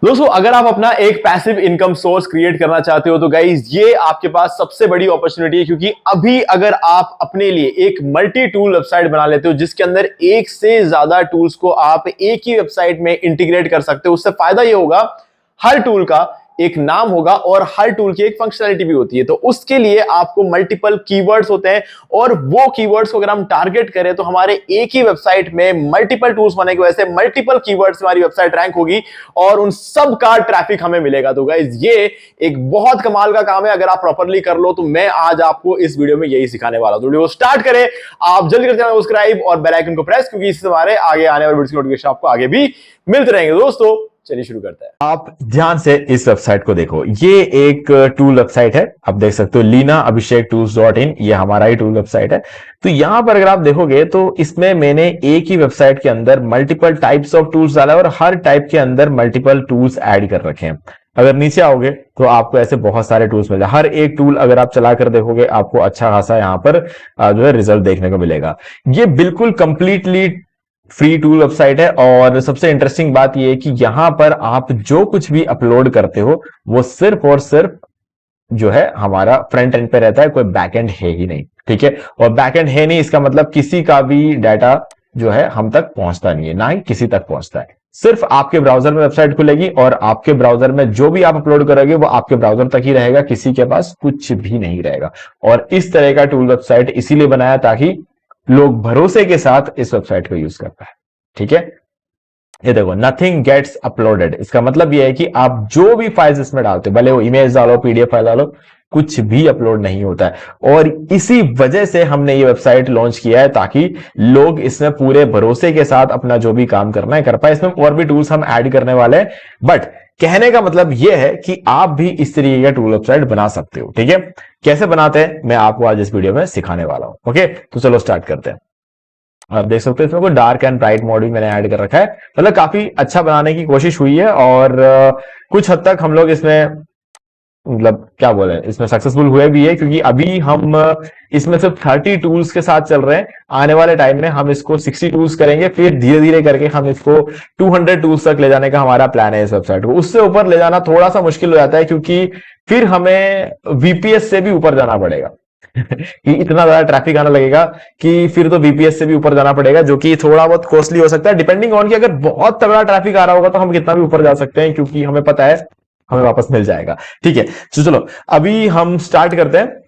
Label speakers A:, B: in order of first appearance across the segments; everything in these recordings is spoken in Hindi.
A: दोस्तों अगर आप अपना एक पैसिव इनकम सोर्स क्रिएट करना चाहते हो तो गाइज ये आपके पास सबसे बड़ी अपॉर्चुनिटी है, क्योंकि अभी अगर आप अपने लिए एक मल्टी टूल वेबसाइट बना लेते हो जिसके अंदर एक से ज्यादा टूल्स को आप एक ही वेबसाइट में इंटीग्रेट कर सकते हो, उससे फायदा ये होगा हर टूल का एक नाम होगा और हर टूल की एक फंक्शनैलिटी भी होती है। तो उसके लिए आपको मल्टीपल कीवर्ड्स होते हैं और वो कीवर्ड्स को अगर हम टारगेट करें तो हमारे एक ही वेबसाइट में मल्टीपल टूल्स होने की वजह से मल्टीपल कीवर्ड्स हमारी वेबसाइट रैंक होगी और उन सब का ट्रैफिक हमें मिलेगा। तो गाइस ये एक बहुत कमाल का काम है, अगर आप प्रॉपरली कर लो तो मैं आज आपको इस वीडियो में यही सिखाने वाला हूं। तो वीडियो स्टार्ट करें, आप जल्दी कर चैनल को सब्सक्राइब और बेल आइकन को प्रेस, क्योंकि इससे हमारे आगे आने वाले वीडियो की नोटिफिकेशन आपको आगे भी मिलते रहेंगे। दोस्तों चलिए शुरू करते हैं।
B: आप ध्यान से इस वेबसाइट को देखो, ये एक टूल वेबसाइट है। आप देख सकते हो लीना अभिषेक टूल्स.in, ये हमारा ही टूल वेबसाइट है। तो यहां पर अगर आप देखोगे तो इसमें मैंने एक ही वेबसाइट के अंदर मल्टीपल टाइप्स ऑफ टूल्स डाला है और हर टाइप के अंदर मल्टीपल टूल्स ऐड कर रखे हैं। अगर नीचे आओगे तो आपको ऐसे बहुत सारे टूल्स मिल जाए। हर एक टूल अगर आप चला कर देखोगे आपको अच्छा खासा यहां पर जो है रिजल्ट देखने को मिलेगा। ये बिल्कुल कंप्लीटली फ्री टूल वेबसाइट है और सबसे इंटरेस्टिंग बात यह है कि यहां पर आप जो कुछ भी अपलोड करते हो वो सिर्फ और सिर्फ जो है हमारा फ्रंट एंड पे रहता है, कोई बैक एंड है ही नहीं। ठीक है, और बैक एंड है नहीं इसका मतलब किसी का भी डाटा जो है हम तक पहुंचता नहीं है, ना ही किसी तक पहुंचता है। सिर्फ आपके ब्राउजर में वेबसाइट खुलेगी और आपके ब्राउजर में जो भी आप अपलोड करोगे वो आपके ब्राउजर तक ही रहेगा, किसी के पास कुछ भी नहीं रहेगा। और इस तरह का टूल वेबसाइट इसीलिए बनाया ताकि लोग भरोसे के साथ इस वेबसाइट को यूज कर पाए। ठीक है, ये देखो नथिंग गेट्स अपलोडेड, इसका मतलब ये है कि आप जो भी फाइल्स इसमें डालते हो, भले वो इमेज डालो पीडीएफ फाइल डालो, कुछ भी अपलोड नहीं होता है। और इसी वजह से हमने ये वेबसाइट लॉन्च किया है ताकि लोग इसमें पूरे भरोसे के साथ अपना जो भी काम करना है कर पाए। इसमें और भी टूल्स हम ऐड करने वाले हैं, बट कहने का मतलब यह है कि आप भी इस तरीके का टूल वेबसाइट बना सकते हो। ठीक है, कैसे बनाते हैं मैं आपको आज इस वीडियो में सिखाने वाला हूं। ओके, तो चलो स्टार्ट करते हैं। आप देख सकते हो इसमें कोई डार्क एंड ब्राइट मोड भी मैंने ऐड कर रखा है, मतलब काफी अच्छा बनाने की कोशिश हुई है और कुछ हद तक हम लोग इसमें मतलब क्या बोले इसमें सक्सेसफुल हुए भी है, क्योंकि अभी हम इसमें सिर्फ 30 टूल्स के साथ चल रहे हैं। आने वाले टाइम में हम इसको 60 टूल्स करेंगे, फिर धीरे धीरे करके हम इसको 200 टूल्स तक ले जाने का हमारा प्लान है इस वेबसाइट को। उससे ऊपर ले जाना थोड़ा सा मुश्किल हो जाता है क्योंकि फिर हमें वीपीएस से भी ऊपर जाना पड़ेगा कि इतना ज्यादा ट्रैफिक आने लगेगा कि फिर तो वीपीएस से भी ऊपर जाना पड़ेगा, जो कि थोड़ा बहुत कॉस्टली हो सकता है, डिपेंडिंग ऑन कि अगर बहुत तगड़ा ट्रैफिक आ रहा होगा तो हम कितना भी ऊपर जा सकते हैं, क्योंकि हमें पता है हमें वापस मिल जाएगा। ठीक है, तो चलो अभी हम स्टार्ट करते हैं।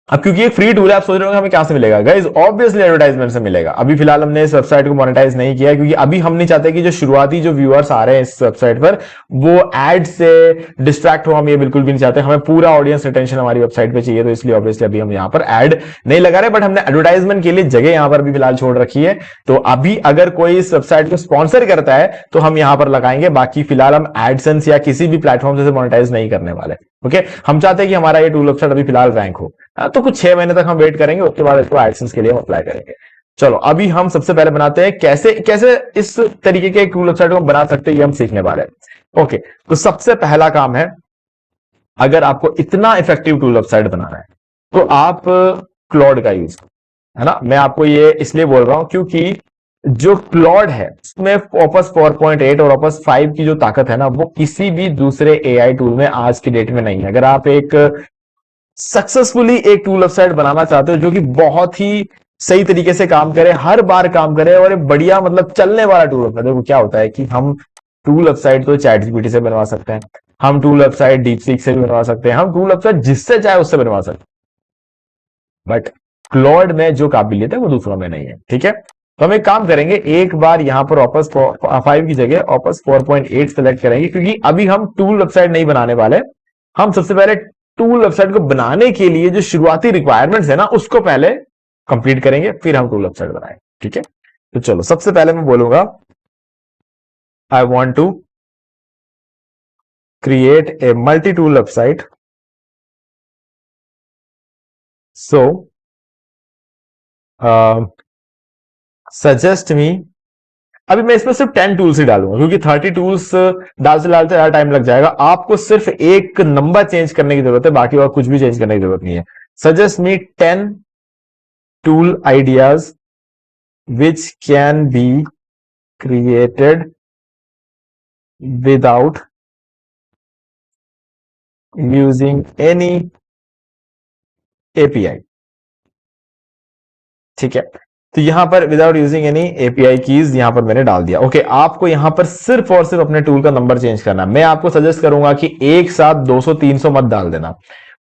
B: अब क्योंकि ये फ्री टूल है, आप सोच रहे हो हमें कहां से मिलेगा? गाइस ऑब्वियसली एडवर्टाइजमेंट से मिलेगा। अभी फिलहाल हमने इस वेबसाइट को मोनेटाइज नहीं किया क्योंकि अभी हम नहीं चाहते कि जो शुरुआती जो व्यूअर्स आ रहे हैं इस वेबसाइट पर वो एड से डिस्ट्रैक्ट हो। हम ये बिल्कुल भी नहीं चाहते, हमें पूरा ऑडियंस रिटेंशन हमारी वेबसाइट पे चाहिए। तो इसलिए ऑब्वियसली अभी हम यहाँ पर एड नहीं लगा रहे, बट हमने एडवर्टाइजमेंट के लिए जगह यहाँ पर भी फिलहाल छोड़ रखी है। तो अभी अगर कोई इस वेबसाइट को स्पॉन्सर करता है तो हम यहाँ पर लगाएंगे, बाकी फिलहाल हम एडसेंस या किसी भी प्लेटफॉर्म से मोनेटाइज नहीं करने वाले। ओके, हम चाहते हैं कि हमारा ये टूल वेबसाइट अभी फिलहाल रैंक हो। तो कुछ 6 महीने तक हम वेट करेंगे, उसके बाद इसको एडसेंस के लिए अप्लाई करेंगे। चलो अभी हम सबसे पहले बनाते हैं कैसे कैसे इस तरीके के टूल वेबसाइट को बना सकते हैं, ये हम सीखने वाले हैं। ओके, तो सबसे पहला काम है, अगर आपको इतना इफेक्टिव टूल वेबसाइट बनाना है तो आप क्लॉड का यूज, है ना। मैं आपको ये इसलिए बोल रहा हूं क्योंकि जो क्लॉड है उसमें ऑपस 4.8 और ऑपस 5 की जो ताकत है ना, वो किसी भी दूसरे एआई टूल में आज की डेट में नहीं है। अगर आप एक सक्सेसफुली एक टूल वेबसाइट बनाना चाहते हो जो कि बहुत ही सही तरीके से काम करे, हर बार काम करे और एक बढ़िया मतलब चलने वाला टूल वेबसाइट, देखो क्या होता है कि हम टूल वेबसाइट तो चैट जीपीटी से बनवा सकते हैं, हम टूल वेबसाइट डीपसीक से भी बनवा सकते हैं, हम टूल वेबसाइट जिससे चाहे उससे बनवा सकते हैं, बट क्लॉड में जो काबिलियत है वो दूसरों में नहीं है। ठीक है, तो हम एक काम करेंगे, एक बार यहां पर ऑपस 5 की जगह ऑपस 4.8 सेलेक्ट करेंगे, क्योंकि अभी हम टूल वेबसाइट नहीं बनाने वाले। हम सबसे पहले टूल वेबसाइट को बनाने के लिए जो शुरुआती रिक्वायरमेंट्स है ना उसको पहले कंप्लीट करेंगे, फिर हम टूल वेबसाइट बनाएंगे। ठीक है, तो चलो सबसे पहले मैं बोलूंगा I want to create a multi tool website, so suggest me. अभी मैं इसमें सिर्फ 10 टूल्स ही डालूंगा क्योंकि 30 टूल्स डालते डालते ज्यादा टाइम लग जाएगा। आपको सिर्फ एक नंबर चेंज करने की जरूरत है, बाकी और कुछ भी चेंज करने की जरूरत नहीं है। Suggest me 10 tool ideas which can be created without using any API. ठीक है, तो यहां पर without using any API keys यहां पर मैंने डाल दिया। ओके, आपको यहां पर सिर्फ और सिर्फ अपने टूल का नंबर चेंज करना है। मैं आपको सजेस्ट करूंगा कि एक साथ 200 300 मत डाल देना।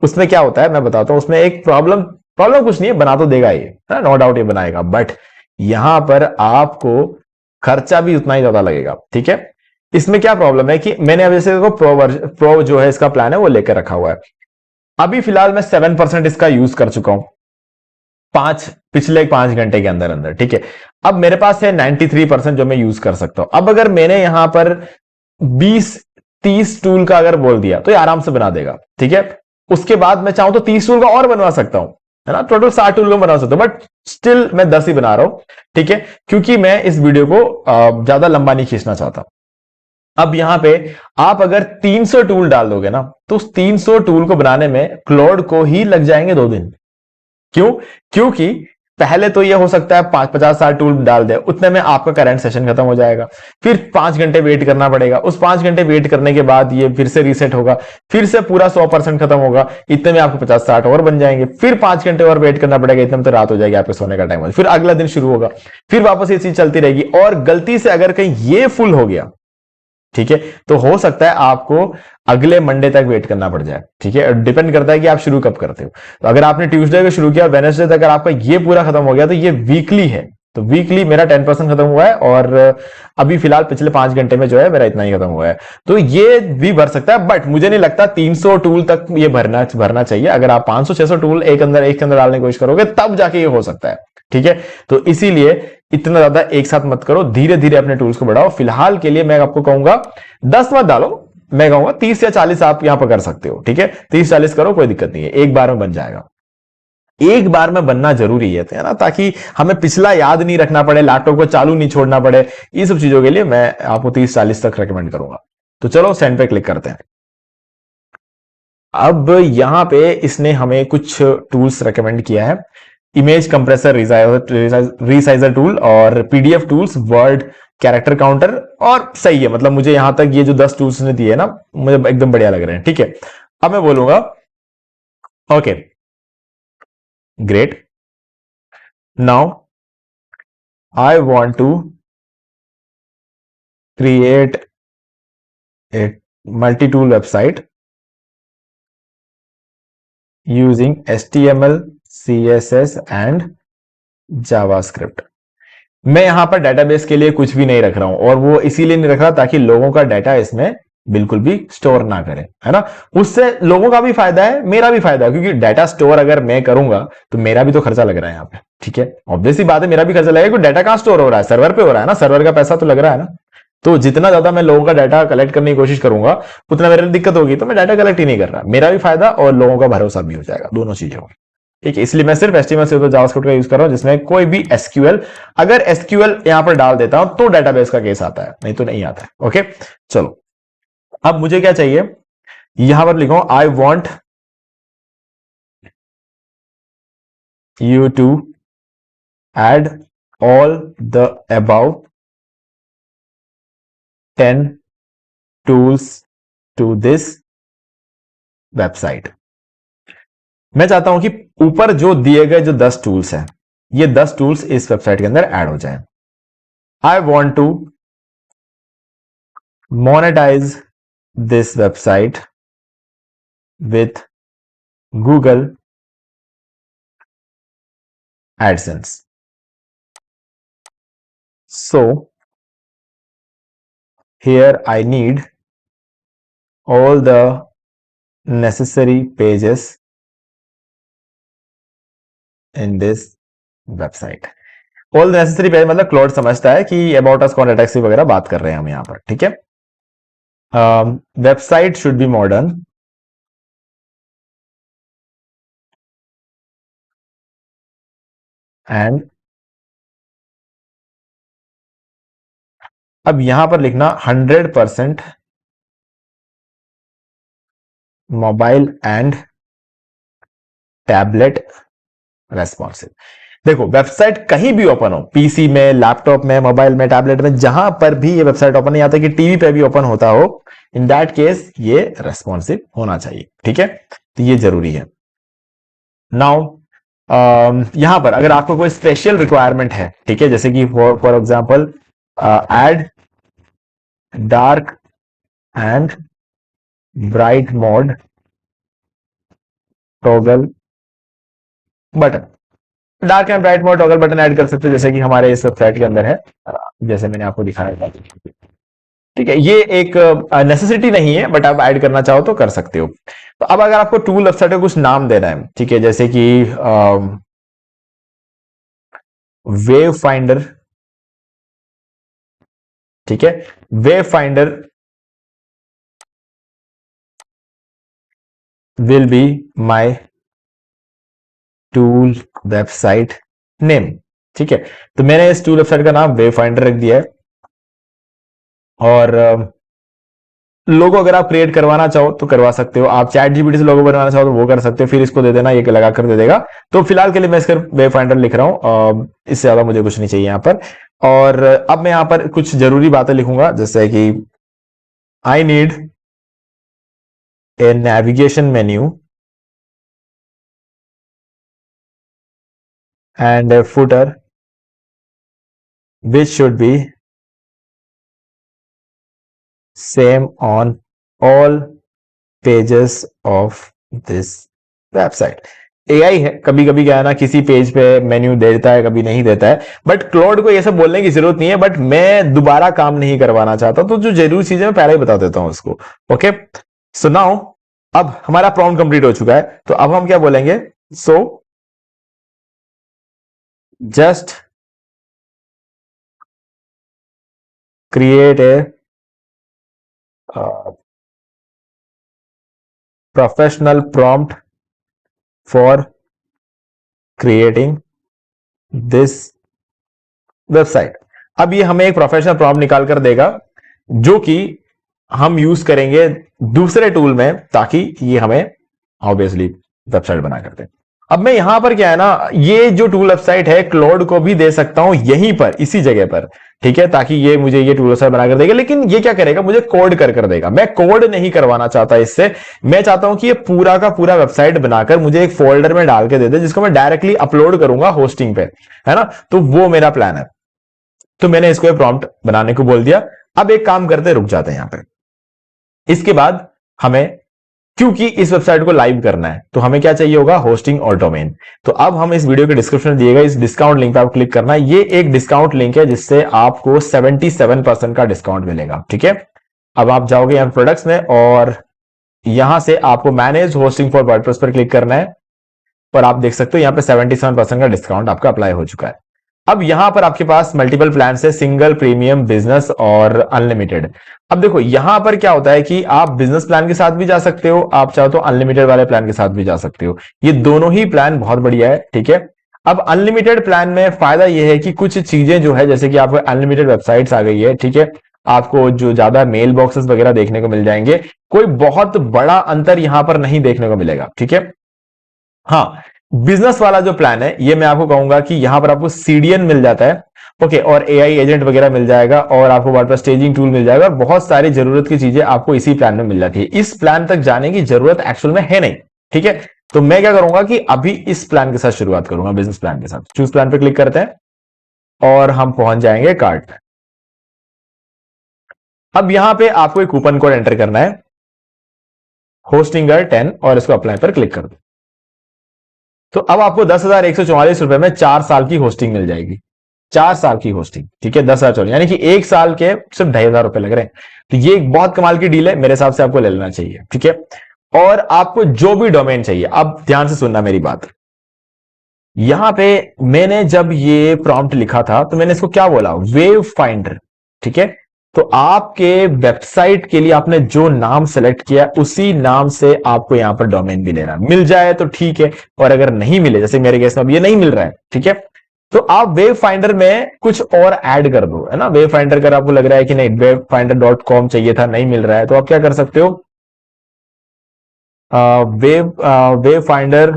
B: उसमें क्या होता है मैं बताता हूं, उसमें एक प्रॉब्लम प्रॉब्लम कुछ नहीं है, बना तो देगा ये, नो डाउट ये बनाएगा, बट यहां पर आपको खर्चा भी उतना ही ज्यादा लगेगा। ठीक है, इसमें क्या प्रॉब्लम है कि मैंने अब जैसे प्रो जो है इसका प्लान है वो लेकर रखा हुआ है। अभी फिलहाल मैं 7% इसका यूज कर चुका हूं पिछले 5 घंटे के अंदर अंदर। ठीक है, अब मेरे पास है 93% जो मैं यूज कर सकता हूं। अब अगर मैंने यहां पर 20 30 टूल का अगर बोल दिया तो ये आराम से बना देगा। ठीक है, उसके बाद मैं चाहूं तो 30 टूल का और बनवा सकता हूं, है ना, टोटल 60 टूल का बना सकता हूं, बट स्टिल मैं 10 ही बना रहा हूं। ठीक है, क्योंकि मैं इस वीडियो को ज्यादा लंबा नहीं खींचना चाहता। अब यहां पे आप अगर 300 टूल डाल दोगे ना, तो उस 300 टूल को बनाने में क्लॉड को ही लग जाएंगे 2 दिन। क्यों? क्योंकि पहले तो यह हो सकता है 50 60 टूल डाल दे, उतने में आपका करंट सेशन खत्म हो जाएगा, फिर 5 घंटे वेट करना पड़ेगा, उस 5 घंटे वेट करने के बाद ये फिर से रीसेट होगा, फिर से पूरा 100% खत्म होगा, इतने में आपको 50 60 और बन जाएंगे, फिर 5 घंटे और वेट करना पड़ेगा, इतने में तो रात हो जाएगी, आपके सोने का टाइम हो जाएगा, फिर अगला दिन शुरू होगा, फिर वापस ये चीज चलती रहेगी। और गलती से अगर कहीं ये फुल हो गया, ठीक है, तो हो सकता है आपको अगले मंडे तक वेट करना पड़ जाए। ठीक है, डिपेंड करता है कि आप शुरू कब करते हो। तो अगर आपने ट्यूसडे को शुरू किया, वेडनेसडे तक अगर आपका ये पूरा खत्म हो गया, तो ये वीकली है, तो वीकली मेरा 10% खत्म हुआ है, और अभी फिलहाल पिछले 5 घंटे में जो है मेरा इतना ही खत्म हुआ है। तो ये भी भर सकता है, बट मुझे नहीं लगता 300 टूल तक ये भरना चाहिए। अगर आप 500 600 टूल एक के अंदर डालने की कोशिश करोगे तब जाके ये हो सकता है। ठीक है, तो इसीलिए इतना ज्यादा एक साथ मत करो, धीरे धीरे अपने टूल्स को बढ़ाओ। फिलहाल के लिए मैं आपको कहूंगा 10 मत डालो, मैं कहूंगा 30 या 40 आप यहां पर कर सकते हो। ठीक है, 30 40 करो, कोई दिक्कत नहीं है, एक बार में बन जाएगा। एक बार में बनना जरूरी है ना, ताकि हमें पिछला याद नहीं रखना पड़े, लैपटॉप को चालू नहीं छोड़ना पड़े। ये सब चीजों के लिए मैं आपको 30 40 तक रेकमेंड करूंगा। तो चलो सेंड पे क्लिक करते हैं। अब यहां पे इसने हमें कुछ टूल्स रेकमेंड किया है, इमेज कंप्रेसर रिसाइजर टूल और PDF tools, word character counter, और सही है, मतलब मुझे यहां तक ये जो 10 टूल्स ने दिए ना, मुझे एकदम बढ़िया लग रहे हैं। ठीक है, अब मैं बोलूंगा okay great, now I want to create a multi tool website using HTML CSS and JavaScript. मैं यहां पर डेटाबेस के लिए कुछ भी नहीं रख रहा हूं, और वो इसीलिए नहीं रख रहा ताकि लोगों का डाटा इसमें बिल्कुल भी स्टोर ना करें, है ना। उससे लोगों का भी फायदा है, मेरा भी फायदा है, क्योंकि डाटा स्टोर अगर मैं करूंगा तो मेरा भी तो खर्चा लग रहा है यहाँ पे। ठीक है, ऑब्वियस सी बात है, मेरा भी खर्चा लगेगा, क्योंकि डाटा कहां स्टोर हो रहा है, सर्वर पे हो रहा है ना, सर्वर का पैसा तो लग रहा है ना। तो जितना ज्यादा मैं लोगों का डाटा कलेक्ट करने की कोशिश करूंगा उतना मेरे लिए दिक्कत होगी, तो मैं डाटा कलेक्ट ही नहीं कर रहा, मेरा भी फायदा और लोगों का भरोसा भी हो जाएगा, दोनों चीजें हो। ठीक है, इसलिए मैं सिर्फ HTML से जावास्क्रिप्ट का यूज कर रहा हूं, जिसमें कोई भी SQL, अगर SQL यहां पर डाल देता हूं तो डेटाबेस का केस आता है, नहीं तो नहीं आता है। ओके, चलो अब मुझे क्या चाहिए, यहां पर लिखो I want you to add all the about 10 tools to this website. मैं चाहता हूं कि ऊपर जो दिए गए जो 10 टूल्स हैं, ये 10 टूल्स इस वेबसाइट के अंदर ऐड हो जाए। I want to monetise this website with Google AdSense. So here I need all the necessary pages in this website. All the necessary pages मतलब क्लाउड समझता है कि अबाउट अस, कॉन्टैक्ट अस वगैरह बात कर रहे हैं हम यहाँ पर। ठीक है, website should be modern and, अब यहां पर लिखना 100% मोबाइल एंड टैबलेट रेस्पॉन्सिव। देखो वेबसाइट कहीं भी ओपन हो, पीसी में, लैपटॉप में, मोबाइल में, टैबलेट में, जहां पर भी ये वेबसाइट ओपन नहीं आता कि टीवी पे भी ओपन होता हो, इन दैट केस ये रेस्पॉन्सिव होना चाहिए। ठीक है, तो ये जरूरी है। नाउ यहां पर अगर आपको कोई स्पेशल रिक्वायरमेंट है, ठीक है, जैसे कि for example add dark and bright mode toggle button, dark and bright mode toggle button add कर सकते हो, जैसे कि हमारे इस वेबसाइट के अंदर है, जैसे मैंने आपको दिखाया था। ठीक है, ये एक नेसेसिटी नहीं है, बट आप ऐड करना चाहो तो कर सकते हो। तो अब अगर आपको टूल वेबसाइट को कुछ नाम देना है, ठीक है, जैसे कि वेव फाइंडर, ठीक है, wave finder will be my tool website name. ठीक है, तो मैंने इस टूल वेबसाइट का नाम वेव फाइंडर रख दिया है। और लोगो अगर आप क्रिएट करवाना चाहो तो करवा सकते हो, आप चैट जीपीटी से लोगो बनवाना चाहो तो वो कर सकते हो, फिर इसको दे देना, ये लगा कर दे देगा। तो फिलहाल के लिए मैं इसका वेब फाइंडर लिख रहा हूं, इससे ज्यादा मुझे कुछ नहीं चाहिए यहां पर। और अब मैं यहां पर कुछ जरूरी बातें लिखूंगा, जैसे कि I need a navigation menu and A footer which should be same on all pages of this website. AI है, कभी कभी क्या है ना, किसी पेज पे मेन्यू देता है, कभी नहीं देता है, बट क्लाउड को ये सब बोलने की जरूरत नहीं है, बट मैं दोबारा काम नहीं करवाना चाहता, तो जो जरूरी चीजें मैं पहले ही बता देता हूं उसको। ओके, सो नाउ अब हमारा प्रॉम्प्ट कंप्लीट हो चुका है, तो अब हम क्या बोलेंगे, so just create a professional prompt for creating this website. अब ये हमें एक प्रोफेशनल प्रॉम्प्ट निकाल कर देगा, जो कि हम यूज करेंगे दूसरे टूल में, ताकि ये हमें ऑब्वियसली वेबसाइट बना कर दे। अब मैं यहां पर क्या है ना, ये जो टूल वेबसाइट है क्लाउड को भी दे सकता हूं यहीं पर, इसी जगह पर, ठीक है, ताकि ये मुझे ये टूल वेबसाइट बना कर देगा। लेकिन ये क्या करेगा, मुझे कोड कर देगा। मैं कोड नहीं करवाना चाहता इससे, मैं चाहता हूं कि ये पूरा का पूरा वेबसाइट बनाकर मुझे एक फोल्डर में डाल के दे दे, जिसको मैं डायरेक्टली अपलोड करूंगा होस्टिंग पे, है ना। तो वो मेरा प्लान है। तो मैंने इसको एक प्रॉम्प्ट बनाने को बोल दिया। अब एक काम करते, रुक जाते हैं यहां पे। इसके बाद हमें, क्योंकि इस वेबसाइट को लाइव करना है, तो हमें क्या चाहिए होगा, होस्टिंग और डोमेन। तो अब हम इस वीडियो के डिस्क्रिप्शन में दिए गए इस डिस्काउंट लिंक पे आप क्लिक करना है। ये एक डिस्काउंट लिंक है जिससे आपको 77% का डिस्काउंट मिलेगा। ठीक है, अब आप जाओगे यहां प्रोडक्ट्स में, और यहां से आपको मैनेज होस्टिंग फॉर वर्डप्रेस पर क्लिक करना है, और आप देख सकते हो यहां पे 77% का डिस्काउंट आपका अप्लाई हो चुका है। अब यहां पर आपके पास मल्टीपल प्लान है, सिंगल, प्रीमियम, बिजनेस और अनलिमिटेड। अब देखो यहां पर क्या होता है कि आप बिजनेस प्लान के साथ भी जा सकते हो, आप चाहो तो अनलिमिटेड वाले प्लान के साथ भी जा सकते हो। ये दोनों ही प्लान बहुत बढ़िया है। ठीक है, अब अनलिमिटेड प्लान में फायदा यह है कि कुछ चीजें जो है, जैसे कि आपको अनलिमिटेड वेबसाइट्स आ गई है, ठीक है, आपको जो ज्यादा मेल बॉक्सेस वगैरह देखने को मिल जाएंगे, कोई बहुत बड़ा अंतर यहां पर नहीं देखने को मिलेगा। ठीक है, हाँ, बिजनेस वाला जो प्लान है, ये मैं आपको कहूंगा कि यहां पर आपको सीडीएन मिल जाता है, ओके, और एआई एजेंट वगैरह मिल जाएगा, और आपको वर्डप्रेस स्टेजिंग टूल मिल जाएगा, और बहुत सारी जरूरत की चीजें आपको इसी प्लान में मिल जाती है। इस प्लान तक जाने की जरूरत एक्चुअल में है नहीं। ठीक है, तो मैं क्या करूंगा कि अभी इस प्लान के साथ शुरुआत करूंगा, बिजनेस प्लान के साथ। चूज प्लान पे क्लिक करते हैं और हम पहुंच जाएंगे कार्ट पे। अब यहां पे आपको एक कूपन कोड एंटर करना है, होस्टिंगर 10, और इसको अप्लाई पर क्लिक कर दो। तो अब आपको 10,144 रुपए में 4 साल की होस्टिंग मिल जाएगी। 4 साल की होस्टिंग, ठीक है, 10,000, यानी कि 1 साल के सिर्फ 2,500 रुपए लग रहे हैं। तो ये एक बहुत कमाल की डील है, मेरे हिसाब से आपको ले लेना चाहिए। ठीक है, और आपको जो भी डोमेन चाहिए, अब ध्यान से सुनना मेरी बात। यहां पे मैंने जब ये प्रॉम्प्ट लिखा था, तो मैंने इसको क्या बोला, वेव फाइंडर। ठीक है, तो आपके वेबसाइट के लिए आपने जो नाम सेलेक्ट किया, उसी नाम से आपको यहां पर डोमेन भी लेना। मिल जाए तो ठीक है, और अगर नहीं मिले, जैसे मेरे केस में अब ये नहीं मिल रहा है, ठीक है, तो आप वेव फाइंडर में कुछ और ऐड कर दो, है ना। वेव फाइंडर अगर आपको लग रहा है कि नहीं, webfinder.com चाहिए था, नहीं मिल रहा है, तो आप क्या कर सकते हो, वेव फाइंडर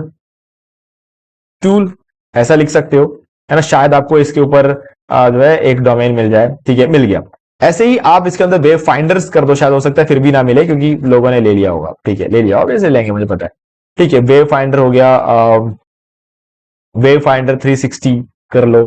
B: टूल ऐसा लिख सकते हो, है ना। शायद आपको इसके ऊपर जो है एक डोमेन मिल जाए, ठीक है, मिल गया। ऐसे ही आप इसके अंदर वेब फाइंडर्स कर दो, शायद हो सकता है फिर भी ना मिले क्योंकि लोगों ने ले लिया होगा, ठीक है, ले लिया होगा, वैसे लेंगे मुझे पता है, ठीक है। वेब फाइंडर हो गया, वेब फाइंडर 360 कर लो,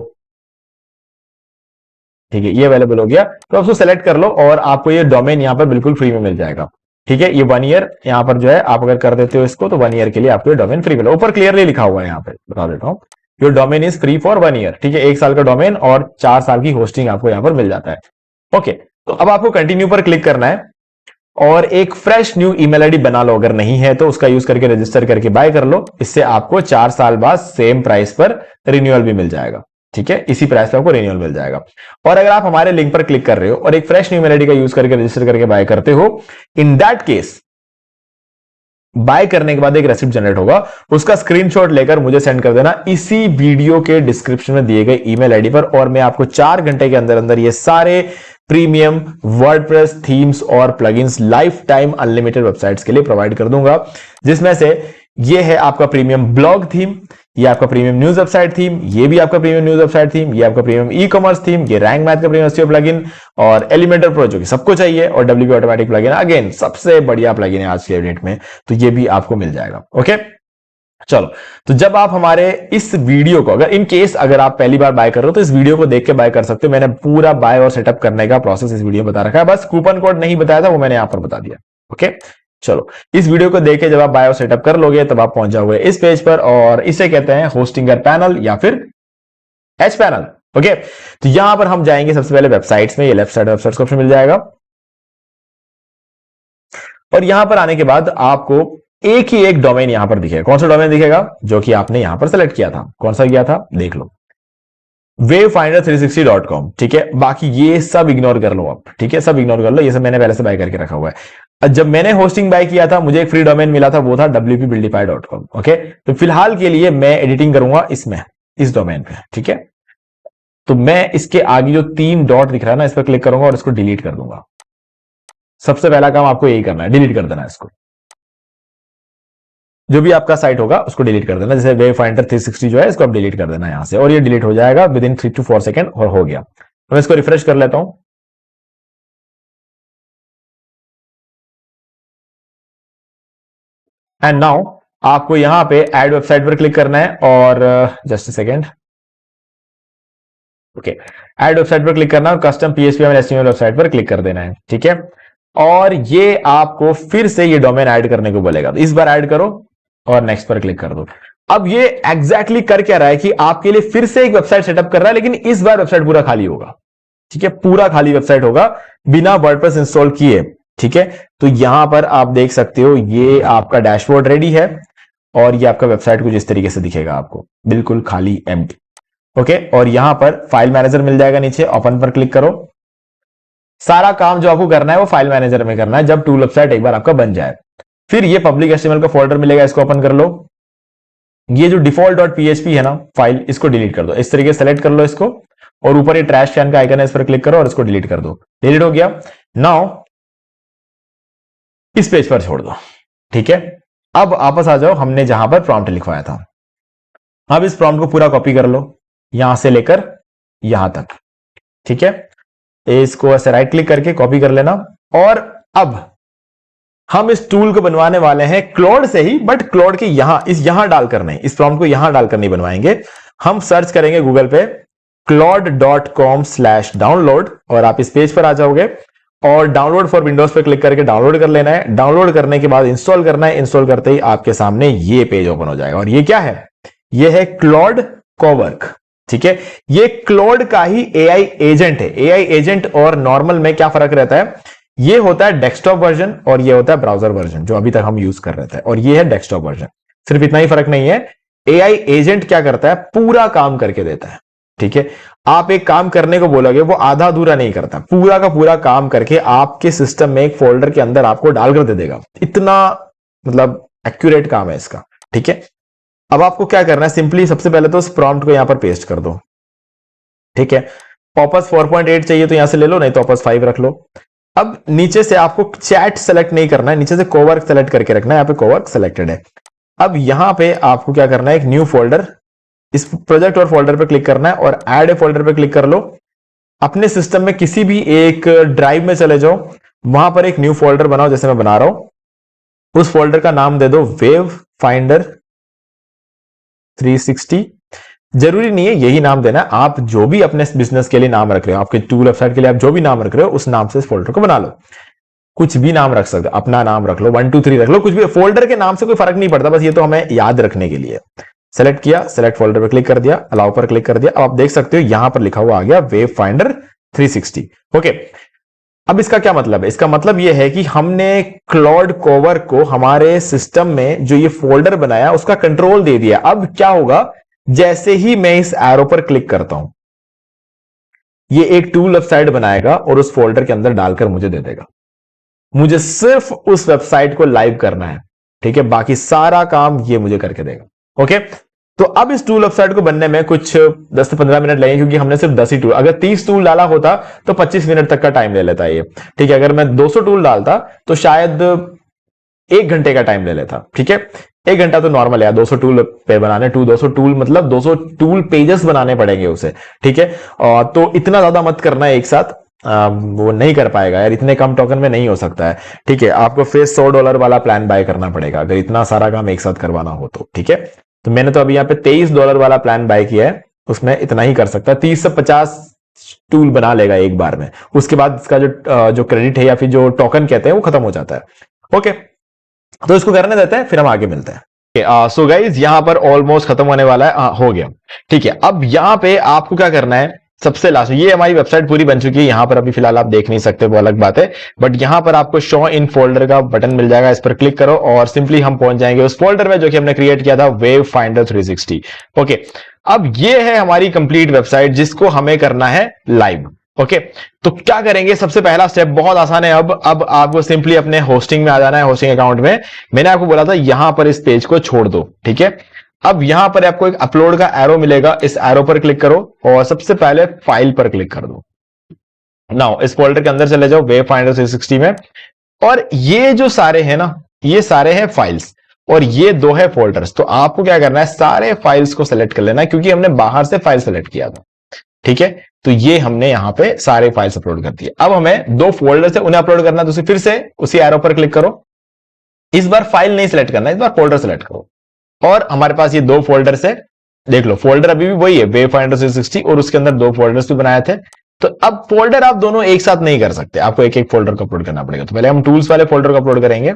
B: ठीक है, ये अवेलेबल हो गया। तो आप उसको सेलेक्ट कर लो और आपको ये डोमेन यहाँ पर बिल्कुल फ्री में मिल जाएगा, ठीक है। ये 1 ईयर यहाँ पर जो है आप अगर कर देते हो इसको, तो 1 ईयर के लिए आपको ये डोमेन फ्री मिला। ऊपर क्लियरली लिखा हुआ है, यहाँ पे बता देता हूँ, your domain is free for 1 year, ठीक है। 1 साल का डोमेन और 4 साल की होस्टिंग आपको यहाँ पर मिल जाता है। ओके, तो अब आपको कंटिन्यू पर क्लिक करना है और एक फ्रेश न्यू ईमेल आईडी बना लो, अगर नहीं है तो उसका यूज करके रजिस्टर करके बाय कर लो। इससे आपको 4 साल बाद सेम प्राइस पर रिन्यूअल भी मिल जाएगा, ठीक है, इसी प्राइस पे आपको रिन्यूअल मिल जाएगा। और अगर आप हमारे लिंक पर क्लिक कर रहे हो और एक फ्रेश न्यू ईमेल आईडी का यूज करके रजिस्टर करके बाय करते हो, इन दैट केस बाय करने के बाद एक रेसिप्ट जनरेट होगा, उसका स्क्रीनशॉट लेकर मुझे सेंड कर देना इसी वीडियो के डिस्क्रिप्शन में दिए गए ईमेल आईडी पर, और मैं आपको 4 घंटे के अंदर अंदर ये सारे प्रीमियम वर्डप्रेस थीम्स और plugins life time unlimited websites के लिए प्रोवाइड कर दूंगा। जिसमें से ये है आपका प्रीमियम ब्लॉग थीम, ये आपका प्रीमियम न्यूज वेबसाइट थीम, ये भी आपका प्रीमियम न्यूज वेबसाइट थीम, ये आपका प्रीमियम ई कॉमर्स थीम, ये रैंक मैथ का प्रीमियम एसईओ प्लगइन और एलिमेंटर प्रो जो कि सबको चाहिए, और डब्ल्यूपी ऑटोमेटिक प्लगइन अगेन सबसे बढ़िया प्लगइन है आज के डेट में, तो ये भी आपको मिल जाएगा। ओके, चलो, तो जब आप हमारे इस वीडियो को अगर इन केस अगर आप पहली बार बाय कर रहे हो तो इस वीडियो को देख के बाय कर सकते हो। मैंने पूरा बाय और सेटअप करने का प्रोसेस इस वीडियो में बता रखा है, बस कूपन कोड नहीं बताया था, वो मैंने यहां पर बता दिया। ओके, चलो, इस वीडियो को देख के जब आप बाय और सेटअप कर लोगे तब आप पहुंच जाओगे इस पेज पर, और इसे कहते हैं होस्टिंगर पैनल या फिर एच पैनल। ओके, तो यहां पर हम जाएंगे सबसे पहले वेबसाइट्स में, ये लेफ्ट साइड वेबसाइट्स का ऑप्शन मिल जाएगा, और यहां पर आने के बाद आपको एक ही एक डोमेन यहां पर दिखेगा। कौन सा डोमेन दिखेगा? जो कि आपने यहां पर सेलेक्ट किया था। कौन सा किया था? देख लो, webfinder360.com, ठीक है। बाकी ये सब इग्नोर कर लो आप, ठीक है, सब इग्नोर कर लो, ये सब मैंने पहले से बाय करके रखा हुआ है। जब मैंने होस्टिंग बाय किया था मुझे एक फ्री डोमेन मिला था, वो था wpbuildify.com। ओके, तो फिलहाल के लिए मैं एडिटिंग करूंगा इसमें, इस डोमेन पे, ठीक है। तो मैं इसके आगे जो 3 डॉट दिख रहा है ना, इस पर क्लिक करूंगा और इसको डिलीट कर दूंगा। सबसे पहला काम आपको यही करना है, डिलीट कर देना है इसको। जो भी आपका साइट होगा उसको डिलीट कर देना, जैसे वेब फाइंडर 360 जो है इसको आप डिलीट कर देना यहां से, और ये डिलीट हो जाएगा विद इन 3 to 4 सेकेंड, और हो गया। तो मैं इसको रिफ्रेश कर लेता हूं, एंड नाउ आपको यहां पे ऐड वेबसाइट पर क्लिक करना है, और just a second, okay, add website पर क्लिक करना है और कस्टम पीएचपी और एचटीएमएल वेबसाइट पर क्लिक कर देना है, ठीक है। और ये आपको फिर से ये डोमेन ऐड करने को बोलेगा, तो इस बार ऐड करो और नेक्स्ट पर क्लिक कर दो। अब ये एग्जैक्टली कर क्या रहा है कि आपके लिए फिर से एक वेबसाइट सेटअप कर रहा है, लेकिन इस बार वेबसाइट पूरा खाली होगा, ठीक है, पूरा खाली वेबसाइट होगा बिना वर्डप्रेस इंस्टॉल किए, ठीक है। तो यहां पर आप देख सकते हो ये आपका डैशबोर्ड रेडी है, और ये आपका वेबसाइट कुछ इस तरीके से दिखेगा आपको, बिल्कुल खाली एम्प्टी। ओके, और यहां पर फाइल मैनेजर मिल जाएगा नीचे, ओपन पर क्लिक करो। सारा काम जो आपको करना है वो फाइल मैनेजर में करना है जब टूल वेबसाइट एक बार आपका बन जाए। फिर ये पब्लिक एचटीएमएल का फोल्डर मिलेगा, इसको ओपन कर लो। ये जो डिफॉल्ट डॉट पीएचपी है ना फाइल, इसको डिलीट कर दो, इस तरीके से सेलेक्ट कर लो इसको, और ऊपर ये ट्रैश कैन का आइकन है, इस पर क्लिक करो और इसको डिलीट कर दो। डिलीट हो गया। नाउ इस पेज पर छोड़ दो, ठीक है। अब वापस आ जाओ हमने जहां पर प्रॉम्प्ट लिखवाया था। अब इस प्रॉम्प्ट को पूरा कॉपी कर लो, यहां से लेकर यहां तक, ठीक है। इसको ऐसे राइट क्लिक करके कॉपी कर लेना, और अब हम इस टूल को बनवाने वाले हैं क्लॉड से ही, बट क्लॉड के यहां डालकर नहीं, इस प्रॉम्प्ट को यहां डालकर नहीं बनवाएंगे। हम सर्च करेंगे गूगल पे claude.com/download, और आप इस पेज पर आ जाओगे, और डाउनलोड फॉर विंडोज पे क्लिक करके डाउनलोड कर लेना है। डाउनलोड करने के बाद इंस्टॉल करना है। इंस्टॉल करते ही आपके सामने ये पेज ओपन हो जाएगा, और ये क्या है? ये है क्लॉड कोवर्क, ठीक है। ये क्लॉड का ही एआई एजेंट है। एआई एजेंट और नॉर्मल में क्या फर्क रहता है? ये होता है डेस्कटॉप वर्जन और ये होता है ब्राउजर वर्जन, जो अभी तक हम यूज कर रहे थे, और ये है डेस्कटॉप वर्जन। सिर्फ इतना ही फर्क नहीं है। एआई एजेंट क्या करता है? पूरा काम करके देता है, ठीक है। आप एक काम करने को बोलोगे, वो आधा अधूरा नहीं करता, पूरा का पूरा काम करके आपके सिस्टम में एक फोल्डर के अंदर आपको डालकर दे देगा। इतना मतलब एक्यूरेट काम है इसका, ठीक है। अब आपको क्या करना है? सिंपली सबसे पहले तो उस प्रॉम्प्ट को यहां पर पेस्ट कर दो, ठीक है। पॉपस 4.8 चाहिए तो यहां से ले लो, नहीं तो पॉपस 5 रख लो। अब नीचे से आपको चैट सेलेक्ट नहीं करना है, नीचे से कोवर्क सेलेक्ट करके रखना है। यहां पे कोवर्क सेलेक्टेड है। अब यहां पे आपको क्या करना है? एक न्यू फोल्डर इस प्रोजेक्ट और फोल्डर पे क्लिक करना है और ऐड ए फोल्डर पे क्लिक कर लो। अपने सिस्टम में किसी भी एक ड्राइव में चले जाओ, वहां पर एक न्यू फोल्डर बनाओ, जैसे मैं बना रहा हूं। उस फोल्डर का नाम दे दो वेव फाइंडर 360। जरूरी नहीं है यही नाम देना है, आप जो भी अपने बिजनेस के लिए नाम रख रहे हो, आपके टूल वेबसाइट के लिए आप जो भी नाम रख रहे हो उस नाम से इस फोल्डर को बना लो। कुछ भी नाम रख सकते हो, अपना नाम रख लो, 1 2 3 रख लो, कुछ भी। फोल्डर के नाम से कोई फर्क नहीं पड़ता, बस ये तो हमें याद रखने के लिए। सेलेक्ट किया, सेलेक्ट फोल्डर पर क्लिक कर दिया, अलाउ पर क्लिक कर दिया। अब आप देख सकते हो यहां पर लिखा हुआ आ गया वेव फाइंडर 360। ओके, अब इसका क्या मतलब है? इसका मतलब यह है कि हमने क्लाउड कोवर को हमारे सिस्टम में जो ये फोल्डर बनाया उसका कंट्रोल दे दिया। अब क्या होगा, जैसे ही मैं इस एरो पर क्लिक करता हूं, ये एक टूल वेबसाइट बनाएगा और उस फोल्डर के अंदर डालकर मुझे दे देगा। मुझे सिर्फ उस वेबसाइट को लाइव करना है, ठीक है, बाकी सारा काम ये मुझे करके देगा। ओके, तो अब इस टूल वेबसाइट को बनने में कुछ 10 से 15 मिनट लगेंगे, क्योंकि हमने सिर्फ 10 ही टूल, अगर 30 टूल डाला होता तो 25 मिनट तक का टाइम ले लेता है ये, ठीक है। अगर मैं 200 टूल डालता तो शायद 1 घंटे का टाइम ले लेता, ठीक है। 1 घंटा तो नॉर्मल है 200 टूल पे बनाने, 200 टूल मतलब 200 टूल पेजेस बनाने पड़ेंगे उसे, ठीक है। तो इतना ज्यादा मत करना है एक साथ, वो नहीं कर पाएगा यार, इतने कम टोकन में नहीं हो सकता है, ठीक है। आपको फिर $100 वाला प्लान बाय करना पड़ेगा अगर इतना सारा काम एक साथ करवाना हो तो, ठीक है। तो मैंने तो अभी यहाँ पे $23 वाला प्लान बाय किया है, उसमें इतना ही कर सकता है, 30 से 50 टूल बना लेगा एक बार में। उसके बाद इसका जो क्रेडिट है या फिर जो टोकन कहते हैं वो खत्म हो जाता है। ओके, तो इसको करने देते हैं, फिर हम आगे मिलते हैं। सो गाइज यहां पर ऑलमोस्ट खत्म होने वाला है, हो गया, ठीक है। अब यहां पे आपको क्या करना है, सबसे लास्ट, ये हमारी वेबसाइट पूरी बन चुकी है, यहां पर अभी फिलहाल आप देख नहीं सकते, वो अलग बात है, बट यहां पर आपको शो इन फोल्डर का बटन मिल जाएगा, इस पर क्लिक करो और सिंपली हम पहुंच जाएंगे उस फोल्डर में जो कि हमने क्रिएट किया था, वेव फाइंडर 360। ओके, अब ये है हमारी कंप्लीट वेबसाइट जिसको हमें करना है लाइव। ओके, तो क्या करेंगे, सबसे पहला स्टेप बहुत आसान है। अब आपको सिंपली अपने होस्टिंग में आ जाना है, होस्टिंग अकाउंट में। मैंने आपको बोला था यहां पर इस पेज को छोड़ दो, ठीक है। अब यहां पर आपको एक अपलोड का एरो मिलेगा, इस एरो पर क्लिक करो और सबसे पहले फाइल पर क्लिक कर दो। नाउ इस फोल्डर के अंदर चले जाओ, वेव फाइंडर 360 में, और ये जो सारे हैं ना, ये सारे हैं फाइल्स और ये 2 है फोल्डर्स। तो आपको क्या करना है, सारे फाइल्स को सेलेक्ट कर लेना है, क्योंकि हमने बाहर से फाइल सेलेक्ट किया था, ठीक है। तो ये हमने यहां पे सारे फाइल्स अपलोड कर दिए। अब हमें 2 फोल्डर से उन्हें अपलोड करना है, तो फिर से उसी एरो पर क्लिक करो। इस बार फाइल नहीं सिलेक्ट करना, इस बार फोल्डर सेलेक्ट करो और हमारे पास ये 2 फोल्डर से, देख लो फोल्डर अभी भी वही है, वेव फाइंडर 360, और उसके अंदर 2 फोल्डर्स भी बनाए थे। तो अब फोल्डर आप दोनों एक साथ नहीं कर सकते, आपको एक एक फोल्डर को अपलोड करना पड़ेगा। तो पहले हम टूल्स वाले फोल्डर को अपलोड करेंगे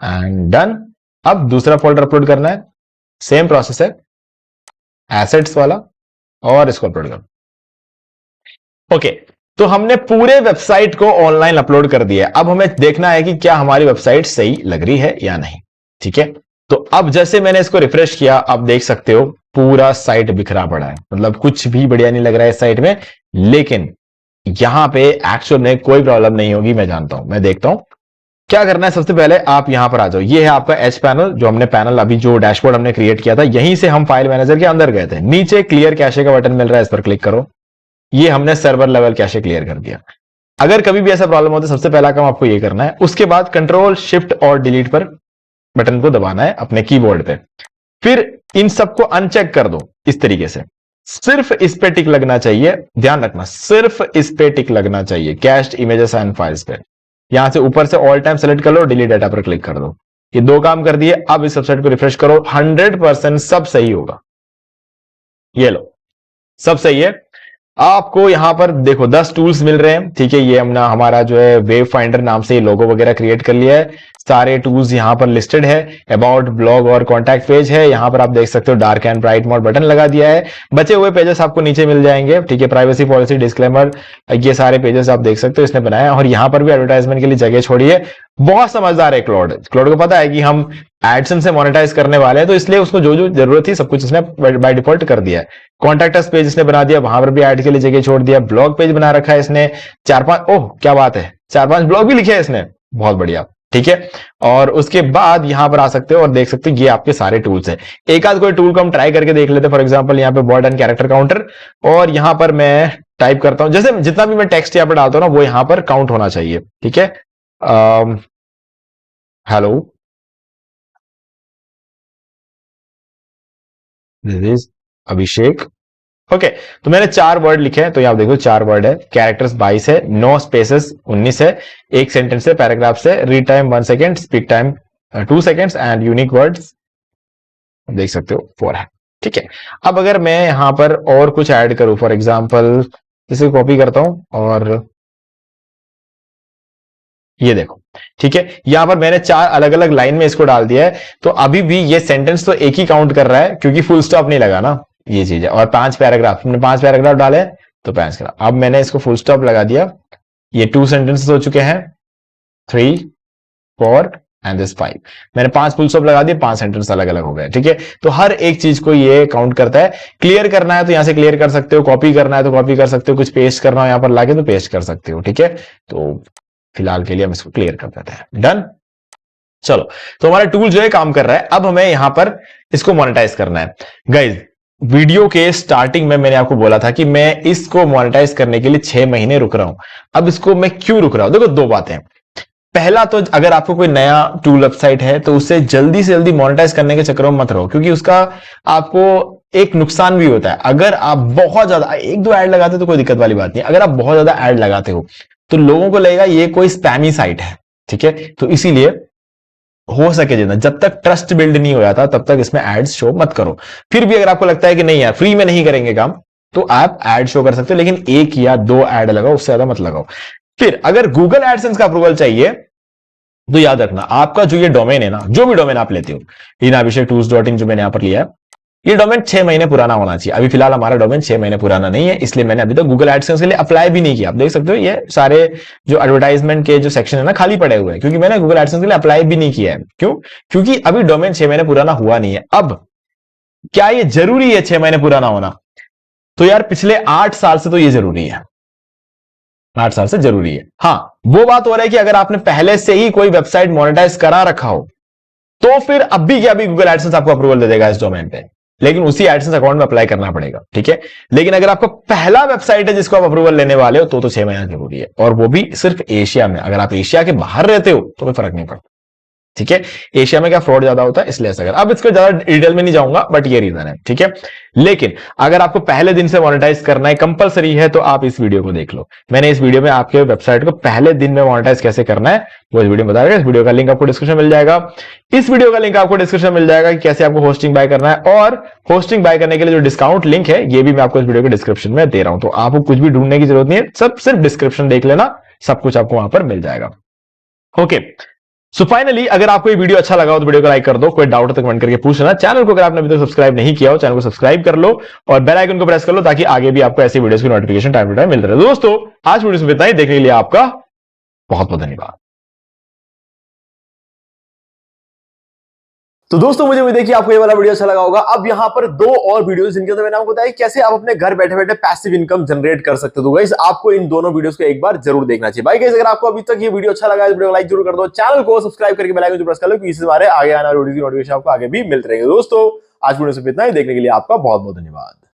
B: एंड डन। अब दूसरा फोल्डर अपलोड करना है, सेम प्रोसेस है, एसेट्स वाला, और इसको अपलोड करो। ओके, तो हमने पूरे वेबसाइट को ऑनलाइन अपलोड कर दिया। अब हमें देखना है कि क्या हमारी वेबसाइट सही लग रही है या नहीं, ठीक है। तो अब जैसे मैंने इसको रिफ्रेश किया, आप देख सकते हो पूरा साइट बिखरा पड़ा है, मतलब कुछ भी बढ़िया नहीं लग रहा है इस साइट में। लेकिन यहां पे एक्चुअल में कोई प्रॉब्लम नहीं होगी, मैं जानता हूं, मैं देखता हूं क्या करना है। सबसे पहले आप यहां पर आ जाओ, ये है आपका एच पैनल, जो हमने पैनल अभी जो डैशबोर्ड हमने क्रिएट किया था, यहीं से हम फाइल मैनेजर के अंदर गए थे। नीचे क्लियर कैशे का बटन मिल रहा है, इस पर क्लिक करो। ये हमने सर्वर लेवल कैशे क्लियर कर दिया। अगर कभी भी ऐसा प्रॉब्लम होता है, सबसे पहला काम आपको ये करना है, उसके बाद कंट्रोल शिफ्ट और डिलीट पर बटन को दबाना है अपने कीबोर्ड पे। फिर इन सबको अनचेक कर दो इस तरीके से, सिर्फ इस पे टिक लगना चाहिए, ध्यान रखना सिर्फ इस पे टिक लगना चाहिए, कैश्ड इमेजेस एंड फाइल्स पे। यहां से ऊपर से ऑल टाइम सेलेक्ट कर लो, डिलीट डाटा पर क्लिक कर दो। ये 2 काम कर दिए। अब इस वेबसाइट को रिफ्रेश करो, 100% सब सही होगा। ये लो, सब सही है। आपको यहां पर देखो 10 टूल्स मिल रहे हैं, ठीक है। ये हमने हमारा जो है वेव फाइंडर नाम से लोगो वगैरह क्रिएट कर लिया है। सारे टूल्स यहां पर लिस्टेड है, अबाउट, ब्लॉग और कॉन्टैक्ट पेज है। यहां पर आप देख सकते हो dark and bright mode button लगा दिया है। बचे हुए पेजेस आपको नीचे मिल जाएंगे, ठीक है। प्राइवेसी पॉलिसी, डिस्क्लेमर, ये सारे पेजेस आप देख सकते हो इसने बनाया। और यहां पर भी एडवर्टाइजमेंट के लिए जगह छोड़ी है। बहुत समझदार है क्लाउड। क्लाउड को पता है कि हम एडसेंस से मोनेटाइज करने वाले हैं, तो इसलिए उसको जो जो जरूरत थी सब कुछ इसने बाय डिफॉल्ट कर दिया है। कॉन्टैक्ट अस पेज इसने बना दिया, वहां पर भी ऐड के लिए जगह छोड़ दिया। ब्लॉग पेज बना रखा है इसने 4-5, ओह क्या बात है, 4-5 ब्लॉग भी लिखे हैं इसने, बहुत बढ़िया, ठीक है। और उसके बाद यहां पर आ सकते हो और देख सकते हो ये आपके सारे टूल्स है। एक आध कोई टूल को हम ट्राई करके देख लेते हैं। फॉर एग्जांपल यहाँ पे वर्ड एंड कैरेक्टर काउंटर, और यहां पर मैं टाइप करता हूं, जैसे जितना भी मैं टेक्स्ट यहाँ पर डालता हूं ना, वो यहां पर काउंट होना चाहिए, ठीक है। Hello, this is Abhishek. Okay, तो मैंने 4 वर्ड लिखे हैं, तो यहां देखो 4 वर्ड है, कैरेक्टर्स 22 है, नो स्पेसेस 19 है, एक सेंटेंस है, पैराग्राफ से, read time 1 second, speak time 2 seconds and unique words देख सकते हो 4 है। ठीक है, अब अगर मैं यहां पर और कुछ ऐड करूं, फॉर एग्जाम्पल इसे कॉपी करता हूं और ये देखो, ठीक है, यहां पर मैंने 4 अलग अलग लाइन में इसको डाल दिया है, तो अभी भी ये सेंटेंस तो एक ही काउंट कर रहा है क्योंकि फुल स्टॉप नहीं लगा ना, ये चीज है। और 5 पैराग्राफ, मैंने 5 पैराग्राफ डाले तो 5 पैराग्राफ, अब मैंने इसको फुल स्टॉप लगा दिया, ये 2 सेंटेंसेस हो चुके हैं, 3 4 एंड दिस 5, मैंने 5 फुल स्टॉप लगा दिए, 5 सेंटेंस अलग अलग हो गए। ठीक है, तो हर एक चीज को ये काउंट करता है। क्लियर करना है तो यहां से क्लियर कर सकते हो, कॉपी करना है तो कॉपी कर सकते हो, कुछ पेस्ट करना हो यहां पर लाके तो पेस्ट कर सकते हो। ठीक है, तो फिलहाल के लिए हम इसको क्लियर कर देते हैं, डन। चलो, तो हमारा टूल जो है काम कर रहा है, अब हमें यहां पर इसको मोनेटाइज करना है। गाइज, वीडियो के स्टार्टिंग में मैंने आपको बोला था कि मैं इसको मोनेटाइज करने के लिए 6 महीने रुक रहा हूं। अब इसको मैं क्यों रुक रहा हूं, देखो 2 बातें। पहला तो अगर आपको कोई नया टूल वेबसाइट है तो उसे जल्दी से जल्दी मोनेटाइज करने के चक्कर में मत रहो, क्योंकि उसका आपको एक नुकसान भी होता है। अगर आप बहुत ज्यादा 1-2 ऐड लगाते हो तो कोई दिक्कत वाली बात नहीं, अगर आप बहुत ज्यादा ऐड लगाते हो तो लोगों को लगेगा ये कोई स्पैमी साइट है। ठीक है, तो इसीलिए हो सके जितना, जब तक ट्रस्ट बिल्ड नहीं हो जाता तब तक इसमें एड्स शो मत करो। फिर भी अगर आपको लगता है कि नहीं यार फ्री में नहीं करेंगे काम, तो आप एड शो कर सकते हो, लेकिन 1 या 2 ऐड लगाओ, उससे ज्यादा मत लगाओ। फिर अगर गूगल एडसेंस का अप्रूवल चाहिए तो याद रखना, आपका जो ये डोमेन है ना, जो भी डोमेन आप लेते हो, linabhishek.tools.in जो मैंने यहां पर लिया है, ये डोमेन 6 महीने पुराना होना चाहिए। अभी फिलहाल हमारा डोमेन 6 महीने पुराना नहीं है, इसलिए मैंने अभी तक गूगल एडसेंस के लिए अप्लाई भी नहीं किया। आप देख सकते हो ये सारे जो एडवर्टाइजमेंट के जो सेक्शन है ना, खाली पड़े हुए हैं, क्योंकि मैंने गूगल एडसेंस के लिए अप्लाई भी नहीं किया है। क्यों? क्योंकि अभी डोमेन 6 महीने पुराना हुआ नहीं है। अब क्या ये जरूरी है 6 महीने पुराना होना? तो यार पिछले 8 साल से तो ये जरूरी है, 8 साल से जरूरी है। हाँ, वो बात हो रहा है कि अगर आपने पहले से ही कोई वेबसाइट मोनेटाइज करा रखा हो तो फिर अब भी क्या, अभी गूगल एडसेंस आपको अप्रूवल दे देगा इस डोमेन पे, लेकिन उसी एडसेंस अकाउंट में अप्लाई करना पड़ेगा। ठीक है, लेकिन अगर आपका पहला वेबसाइट है जिसको आप अप्रूवल लेने वाले हो तो 6 महीना जरूरी है, और वो भी सिर्फ एशिया में। अगर आप एशिया के बाहर रहते हो तो कोई फर्क नहीं पड़ता। ठीक है, एशिया में क्या फ्रॉड ज्यादा होता है, इसलिए ऐसा कर। अब इसको ज्यादा डिटेल में नहीं जाऊंगा, बट ये रीजन है। ठीक है, लेकिन अगर आपको पहले दिन से मोनेटाइज करना है, कंपलसरी है, तो आप इस वीडियो को देख लो। मैंने इस वीडियो में आपके वेबसाइट को पहले दिन में मोनेटाइज कैसे करना है वो इस वीडियो में बताया। इस वीडियो का लिंक आपको डिस्क्रिप्शन मिल जाएगा, इस वीडियो का लिंक आपको डिस्क्रिप्शन मिल जाएगा कि कैसे आपको होस्टिंग बाय करना है, और होस्टिंग बाय करने के लिए जो डिस्काउंट लिंक है ये भी मैं आपको इस वीडियो के डिस्क्रिप्शन में दे रहा हूं। तो आपको कुछ भी ढूंढने की जरूरत नहीं है, सब सिर्फ डिस्क्रिप्शन देख लेना, सब कुछ आपको वहां पर मिल जाएगा। ओके, सो फाइनली अगर आपको ये वीडियो अच्छा लगा हो तो वीडियो को लाइक कर दो, कोई डाउट है तो कमेंट करके पूछना। चैनल को अगर आपने अभी तक सब्सक्राइब नहीं किया हो, चैनल को सब्सक्राइब कर लो और बेल आइकन को प्रेस कर लो, ताकि आगे भी आपको ऐसी वीडियोस की नोटिफिकेशन टाइम टू टाइम मिलते रहे। दोस्तों, आज वीडियो में इतना ही, देखने के लिए आपका बहुत बहुत धन्यवाद।
A: तो दोस्तों, मुझे उम्मीद है कि आपको ये वाला वीडियो अच्छा लगा होगा। अब यहाँ पर 2 और वीडियोस जिनके अंदर मैंने आपको बताया कैसे आप अपने घर बैठे बैठे पैसिव इनकम जनरेट कर सकते हो। तो गाइस, आपको इन दोनों वीडियोस को एक बार जरूर देखना चाहिए। भाई गाइस, अगर आपको अभी तक ये वीडियो अच्छा लगा है तो वीडियो को लाइक जरूर कर दो, चैनल को सब्सक्राइब करके बेल आइकन जरूर प्रेस कर लो, क्योंकि इससे हमारे आगे आने वाली वीडियो की नोटिफिकेशन आपको आगे भी मिलते रहेंगे। दोस्तों, आज वीडियो से इतना ही, देखने के लिए आपका बहुत बहुत धन्यवाद।